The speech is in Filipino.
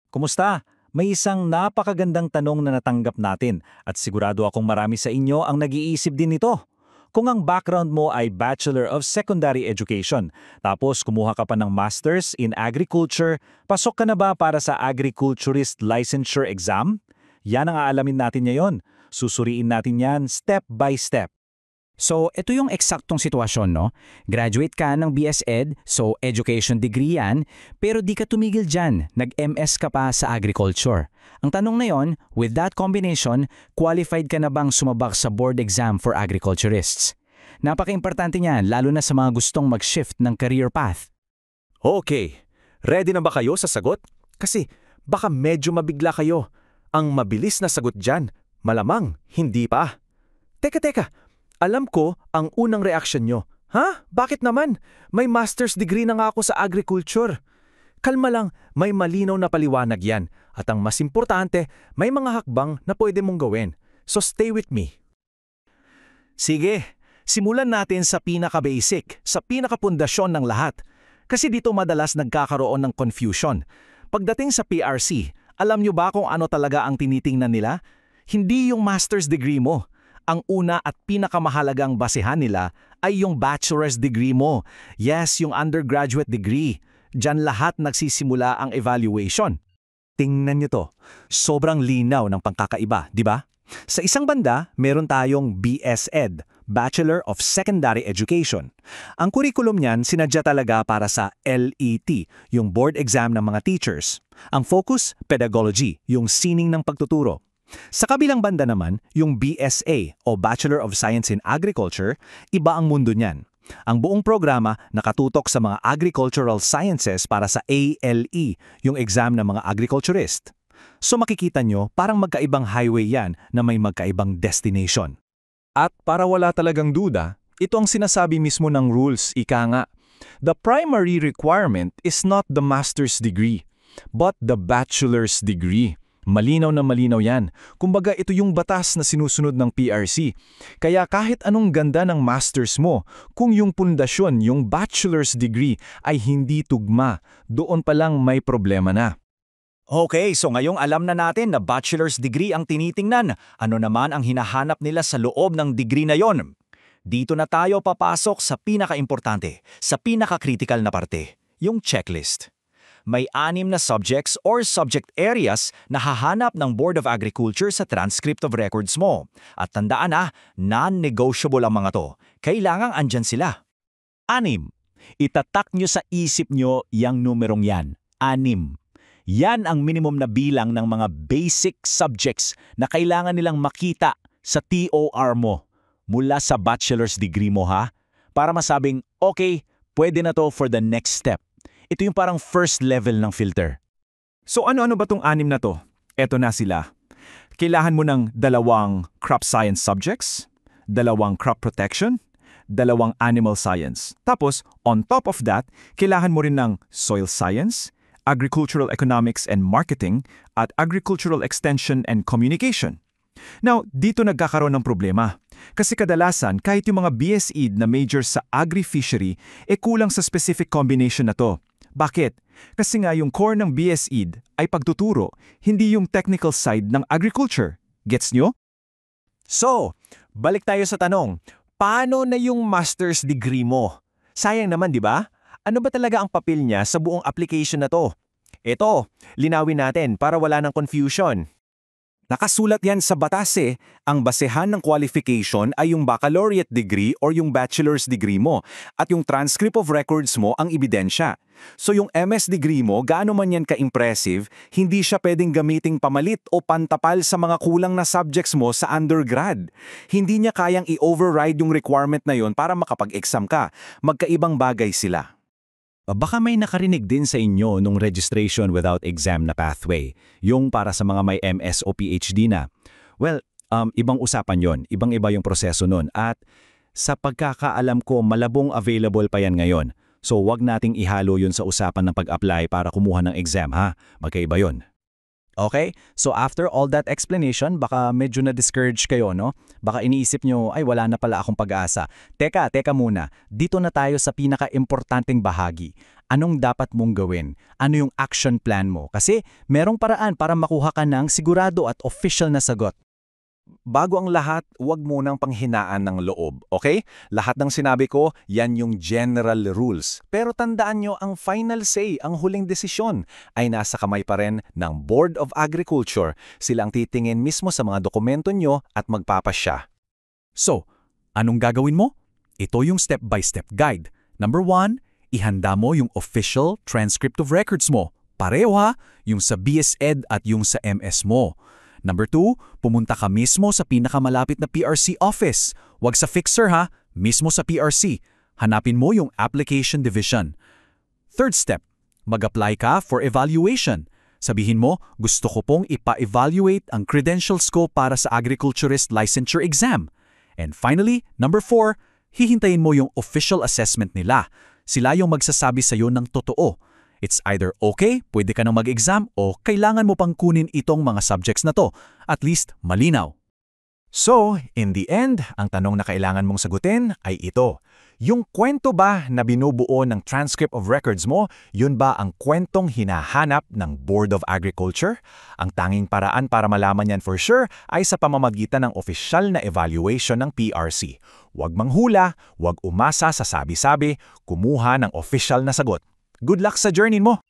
Kumusta? May isang napakagandang tanong na natanggap natin at sigurado akong marami sa inyo ang nag-iisip din nito. Kung ang background mo ay Bachelor of Secondary Education, tapos kumuha ka pa ng Masters in Agriculture, pasok ka na ba para sa Agriculturist Licensure Exam? Yan ang aalamin natin ngayon. Susuriin natin yan step by step. So, ito yung eksaktong sitwasyon, no? Graduate ka ng BS Ed, so education degree yan, pero di ka tumigil dyan, nag-MS ka pa sa agriculture. Ang tanong na yon, with that combination, qualified ka na bang sumabak sa board exam for agriculturists? Napaka-importante niyan, lalo na sa mga gustong mag-shift ng career path. Okay, ready na ba kayo sa sagot? Kasi baka medyo mabigla kayo. Ang mabilis na sagot dyan, malamang hindi pa. Teka, alam ko ang unang reaksyon nyo. Ha? Bakit naman? May master's degree na nga ako sa agriculture. Kalma lang, may malinaw na paliwanag yan. At ang mas importante, may mga hakbang na pwede mong gawin. So stay with me. Sige, simulan natin sa pinaka-basic, sa pinaka-pundasyon ng lahat. Kasi dito madalas nagkakaroon ng confusion. Pagdating sa PRC, alam nyo ba kung ano talaga ang tinitingnan nila? Hindi yung master's degree mo. Ang una at pinakamahalagang basehan nila ay yung bachelor's degree mo. Yes, yung undergraduate degree. Diyan lahat nagsisimula ang evaluation. Tingnan nyo to. Sobrang linaw ng pangkakaiba, di ba? Sa isang banda, meron tayong BS Ed, Bachelor of Secondary Education. Ang kurikulum niyan sinadya talaga para sa LET, yung board exam ng mga teachers. Ang focus, pedagogy, yung sining ng pagtuturo. Sa kabilang banda naman, yung BSA o Bachelor of Science in Agriculture, iba ang mundo niyan. Ang buong programa nakatutok sa mga agricultural sciences para sa ALE, yung exam ng mga agriculturist. So makikita nyo, parang magkaibang highway yan na may magkaibang destination. At para wala talagang duda, ito ang sinasabi mismo ng rules, ika nga. The primary requirement is not the master's degree, but the bachelor's degree. Malinaw na malinaw yan. Kumbaga ito yung batas na sinusunod ng PRC. Kaya kahit anong ganda ng master's mo, kung yung pundasyon, yung bachelor's degree ay hindi tugma, doon pa lang may problema na. Okay, so ngayong alam na natin na bachelor's degree ang tinitingnan, ano naman ang hinahanap nila sa loob ng degree na yon? Dito na tayo papasok sa pinaka-importante, sa pinaka-critical na parte, yung checklist. May 6 na subjects or subject areas na hahanap ng Board of Agriculture sa transcript of records mo. At tandaan na, non-negotiable ang mga to. Kailangang andyan sila. 6. Itatak nyo sa isip nyo yung numerong yan. 6. Yan ang minimum na bilang ng mga basic subjects na kailangan nilang makita sa TOR mo mula sa bachelor's degree mo ha. Para masabing, okay, pwede na to for the next step. Ito yung parang first level ng filter. So ano-ano ba tong 6 na to? Eto na sila. Kailangan mo ng 2 crop science subjects, 2 crop protection, 2 animal science. Tapos, on top of that, kailangan mo rin ng soil science, agricultural economics and marketing, at agricultural extension and communication. Now, dito nagkakaroon ng problema. Kasi kadalasan, kahit yung mga BS-Ed na major sa agri-fishery, kulang sa specific combination na to. Bakit? Kasi nga yung core ng BS-Ed ay pagtuturo, hindi yung technical side ng agriculture. Gets nyo? So, balik tayo sa tanong, paano na yung master's degree mo? Sayang naman, di ba? Ano ba talaga ang papel niya sa buong application na to? Ito, linawin natin para wala ng confusion. Nakasulat yan sa batas ang basehan ng qualification ay yung baccalaureate degree or yung bachelor's degree mo at yung transcript of records mo ang ebidensya. So yung MS degree mo, gaano man yan ka-impressive, hindi siya pwedeng gamiting pamalit o pantapal sa mga kulang na subjects mo sa undergrad. Hindi niya kayang i-override yung requirement na yon para makapag-exam ka. Magkaibang bagay sila. Baka may nakarinig din sa inyo nung registration without exam na pathway, yung para sa mga may MS o PhD na. Well, ibang usapan yon, ibang-iba yung proseso nun at sa pagkakaalam ko malabong available pa yan ngayon. So wag nating ihalo yun sa usapan ng pag-apply para kumuha ng exam ha, magkaiba yun. Okay? So after all that explanation, baka medyo na-discourage kayo, no? Baka iniisip nyo, ay wala na pala akong pag-asa. Teka muna. Dito na tayo sa pinaka-importanting bahagi. Anong dapat mong gawin? Ano yung action plan mo? Kasi merong paraan para makuha ka ng sigurado at official na sagot. Bago ang lahat, huwag munang panghinaan ng loob, okay? Lahat ng sinabi ko, yan yung general rules. Pero tandaan nyo, ang final say, ang huling desisyon, ay nasa kamay pa rin ng Board of Agriculture. Silang titingin mismo sa mga dokumento nyo at magpapasya. So, anong gagawin mo? Ito yung step-by-step guide. Number 1, ihanda mo yung official transcript of records mo. Pareho ha, yung sa BSED at yung sa MS mo. Number 2, pumunta ka mismo sa pinakamalapit na PRC office. Huwag sa fixer ha, mismo sa PRC. Hanapin mo yung application division. Third step, mag-apply ka for evaluation. Sabihin mo, gusto ko pong ipa-evaluate ang credentials ko para sa agriculturist licensure exam. And finally, number 4, hihintayin mo yung official assessment nila. Sila yung magsasabi sa'yo ng totoo. It's either okay, pwede ka nang mag-exam o kailangan mo pang kunin itong mga subjects na to. At least, malinaw. So, in the end, ang tanong na kailangan mong sagutin ay ito. Yung kwento ba na binubuo ng transcript of records mo, yun ba ang kwentong hinahanap ng Board of Agriculture? Ang tanging paraan para malaman yan for sure ay sa pamamagitan ng opisyal na evaluation ng PRC. Huwag manghula, huwag umasa sa sabi-sabi, kumuha ng opisyal na sagot. Good luck sa journey mo!